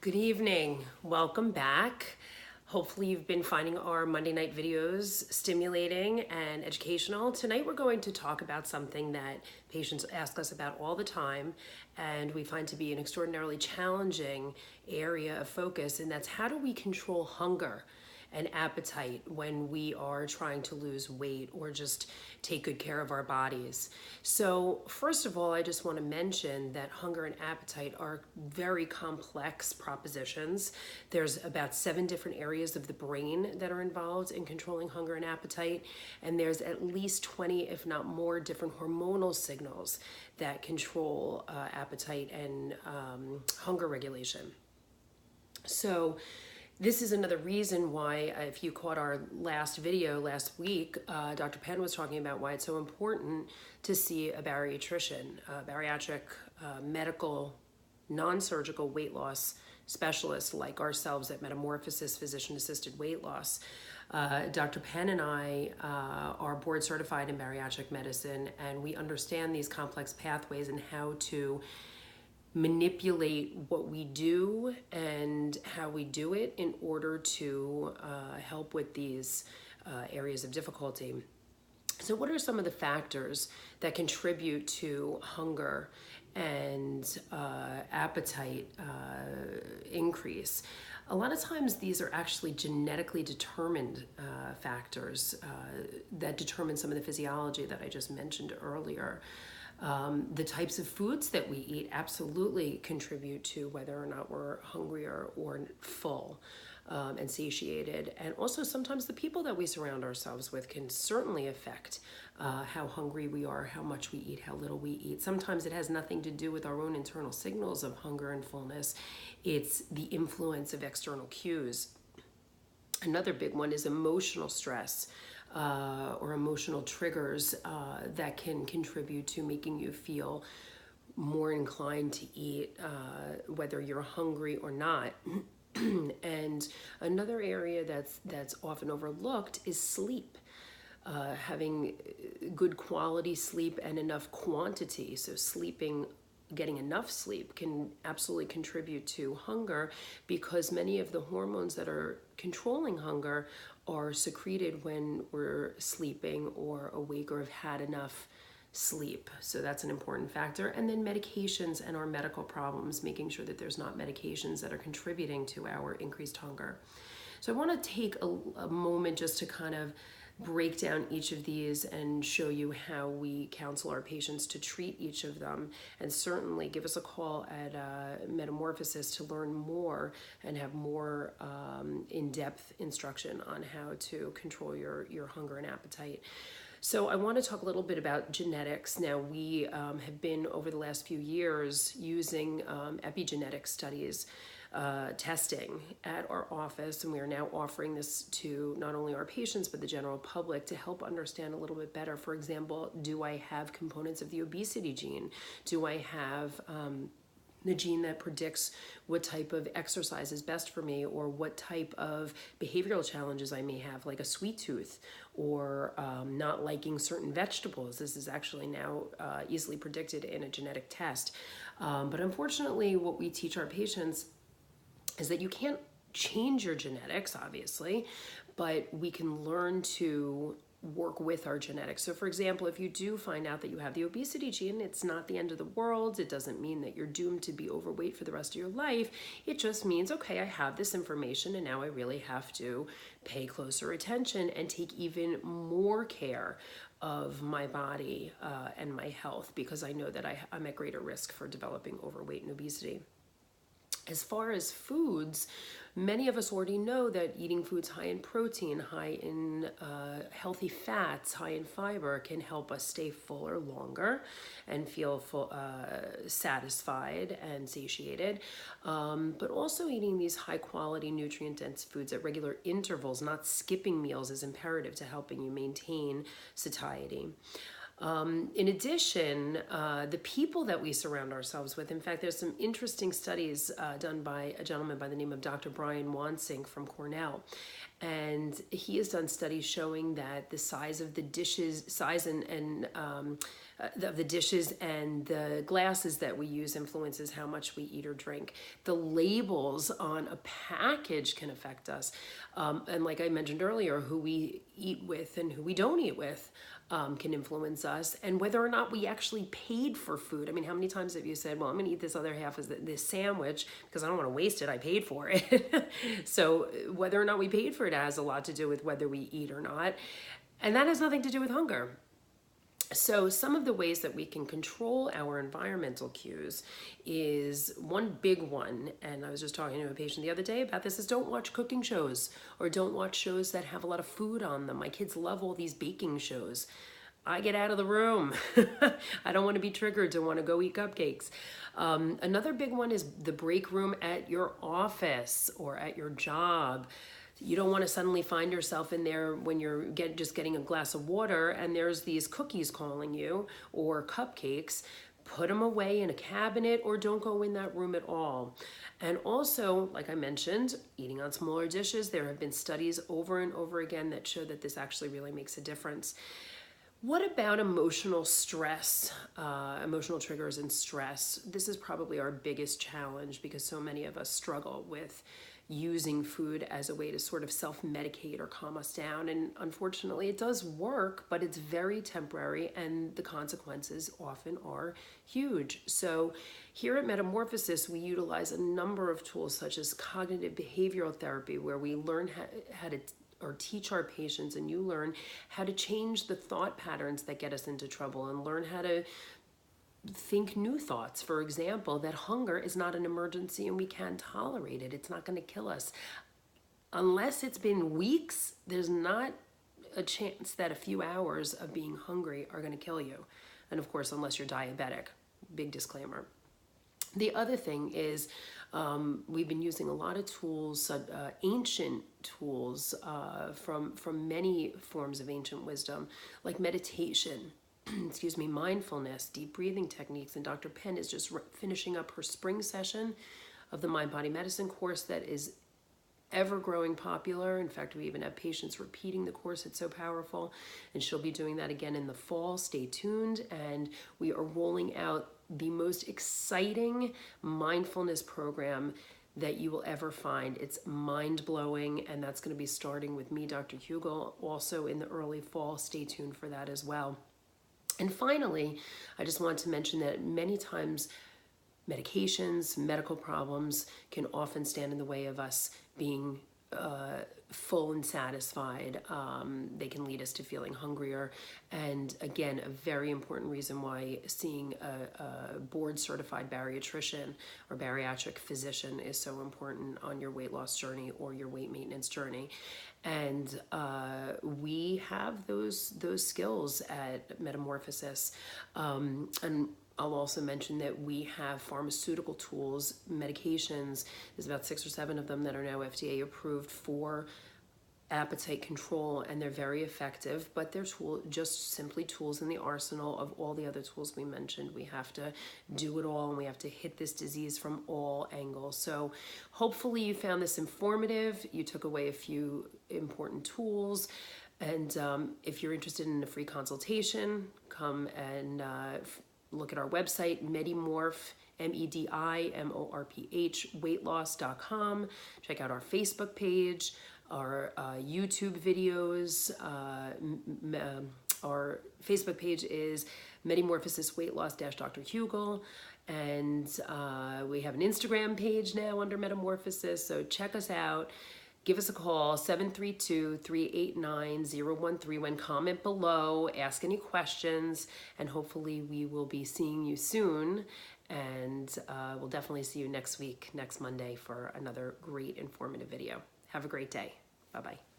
Good evening. Welcome back. Hopefully you've been finding our Monday night videos stimulating and educational. Tonight we're going to talk about something that patients ask us about all the time and we find to be an extraordinarily challenging area of focus, and that's how do we control hunger and appetite when we are trying to lose weight or just take good care of our bodies. So first of all, I just want to mention that hunger and appetite are very complex propositions. There's about 7 different areas of the brain that are involved in controlling hunger and appetite, and there's at least 20, if not more, different hormonal signals that control appetite and hunger regulation. So this is another reason why, if you caught our last video last week, Dr. Penn was talking about why it's so important to see a bariatrician, bariatric medical, non-surgical weight loss specialist like ourselves at Metamorphosis Physician-Assisted Weight Loss. Dr. Penn and I are board certified in bariatric medicine, and we understand these complex pathways and how to manipulate what we do and how we do it in order to help with these areas of difficulty. So what are some of the factors that contribute to hunger and appetite increase? A lot of times these are actually genetically determined factors that determine some of the physiology that I just mentioned earlier. The types of foods that we eat absolutely contribute to whether or not we're hungry or full and satiated. And also sometimes the people that we surround ourselves with can certainly affect how hungry we are, how much we eat, how little we eat. Sometimes it has nothing to do with our own internal signals of hunger and fullness. It's the influence of external cues. Another big one is emotional stress. Or emotional triggers that can contribute to making you feel more inclined to eat, whether you're hungry or not. And another area that's often overlooked is sleep. Having good quality sleep and enough quantity, so getting enough sleep can absolutely contribute to hunger, because many of the hormones that are controlling hunger are secreted when we're sleeping or awake or have had enough sleep. So that's an important factor. And then medications and our medical problems, making sure that there's not medications that are contributing to our increased hunger. So I want to take a moment just to kind of break down each of these and show you how we counsel our patients to treat each of them. And certainly give us a call at Metamorphosis to learn more and have more in-depth instruction on how to control your hunger and appetite. So I want to talk a little bit about genetics. Now, we have been over the last few years using epigenetic studies testing at our office, and we are now offering this to not only our patients but the general public to help understand a little bit better. For example, do I have components of the obesity gene? Do I have the gene that predicts what type of exercise is best for me, or what type of behavioral challenges I may have, like a sweet tooth or not liking certain vegetables? This is actually now easily predicted in a genetic test. But unfortunately, what we teach our patients is that you can't change your genetics, obviously, but we can learn to work with our genetics. So for example, if you do find out that you have the obesity gene, it's not the end of the world. It doesn't mean that you're doomed to be overweight for the rest of your life. It just means, okay, I have this information and now I really have to pay closer attention and take even more care of my body and my health, because I know that I'm at greater risk for developing overweight and obesity. As far as foods, many of us already know that eating foods high in protein, high in healthy fats, high in fiber can help us stay fuller longer and feel satisfied and satiated. But also eating these high quality nutrient dense foods at regular intervals, not skipping meals, is imperative to helping you maintain satiety. In addition, the people that we surround ourselves with, in fact, there's some interesting studies done by a gentleman by the name of Dr. Brian Wansink from Cornell. And he has done studies showing that the size of the dishes, of the dishes and the glasses that we use influences how much we eat or drink. The labels on a package can affect us. And like I mentioned earlier, who we eat with and who we don't eat with can influence us, and whether or not we actually paid for food. I mean, how many times have you said, well, I'm gonna eat this other half of this sandwich because I don't wanna waste it, I paid for it. So whether or not we paid for it has a lot to do with whether we eat or not. And that has nothing to do with hunger. So some of the ways that we can control our environmental cues is one big one, and I was just talking to a patient the other day about this, is don't watch cooking shows or don't watch shows that have a lot of food on them. My kids love all these baking shows. I get out of the room. I don't want to be triggered to want to go eat cupcakes. Another big one is the break room at your office or at your job. You don't want to suddenly find yourself in there when you're just getting a glass of water and there's these cookies calling you or cupcakes. Put them away in a cabinet or don't go in that room at all. And also, like I mentioned, eating on smaller dishes. There have been studies over and over again that show that this actually really makes a difference. What about emotional stress, emotional triggers and stress? This is probably our biggest challenge because so many of us struggle with using food as a way to sort of self-medicate or calm us down. And unfortunately, it does work, but it's very temporary and the consequences often are huge. So here at Metamorphosis, we utilize a number of tools such as cognitive behavioral therapy, where we learn how to or teach our patients, and you learn how to change the thought patterns that get us into trouble and learn how to think new thoughts. For example, that hunger is not an emergency and we can't tolerate it. It's not going to kill us. Unless it's been weeks, there's not a chance that a few hours of being hungry are going to kill you. And of course, unless you're diabetic, big disclaimer. The other thing is we've been using a lot of tools, ancient tools from many forms of ancient wisdom, like meditation, excuse me, mindfulness, deep breathing techniques. And Dr. Penn is just finishing up her spring session of the Mind Body Medicine course that is ever growing popular. In fact, we even have patients repeating the course. It's so powerful. And she'll be doing that again in the fall. Stay tuned. And we are rolling out the most exciting mindfulness program that you will ever find. It's mind-blowing, and that's going to be starting with me, Dr. Hugel, also in the early fall. Stay tuned for that as well. And finally, I just want to mention that many times medications, medical problems can often stand in the way of us being full and satisfied. They can lead us to feeling hungrier. And again, a very important reason why seeing a board-certified bariatrician or bariatric physician is so important on your weight loss journey or your weight maintenance journey. And we have those skills at Metamorphosis. And I'll also mention that we have pharmaceutical tools, medications. There's about 6 or 7 of them that are now FDA approved for appetite control, and they're very effective, but they're just simply tools in the arsenal of all the other tools we mentioned. We have to do it all, and we have to hit this disease from all angles. So hopefully you found this informative. You took away a few important tools. And if you're interested in a free consultation, come and look at our website, Medimorph, MEDIMORPH, weightloss.com. Check out our Facebook page, our YouTube videos. Our Facebook page is Metamorphosis Weight Loss Dr. Hugel. And we have an Instagram page now under Metamorphosis, so check us out. Give us a call, 732-389-0131. Comment below, ask any questions, and hopefully we will be seeing you soon. And we'll definitely see you next week, next Monday, for another great informative video. Have a great day. Bye-bye.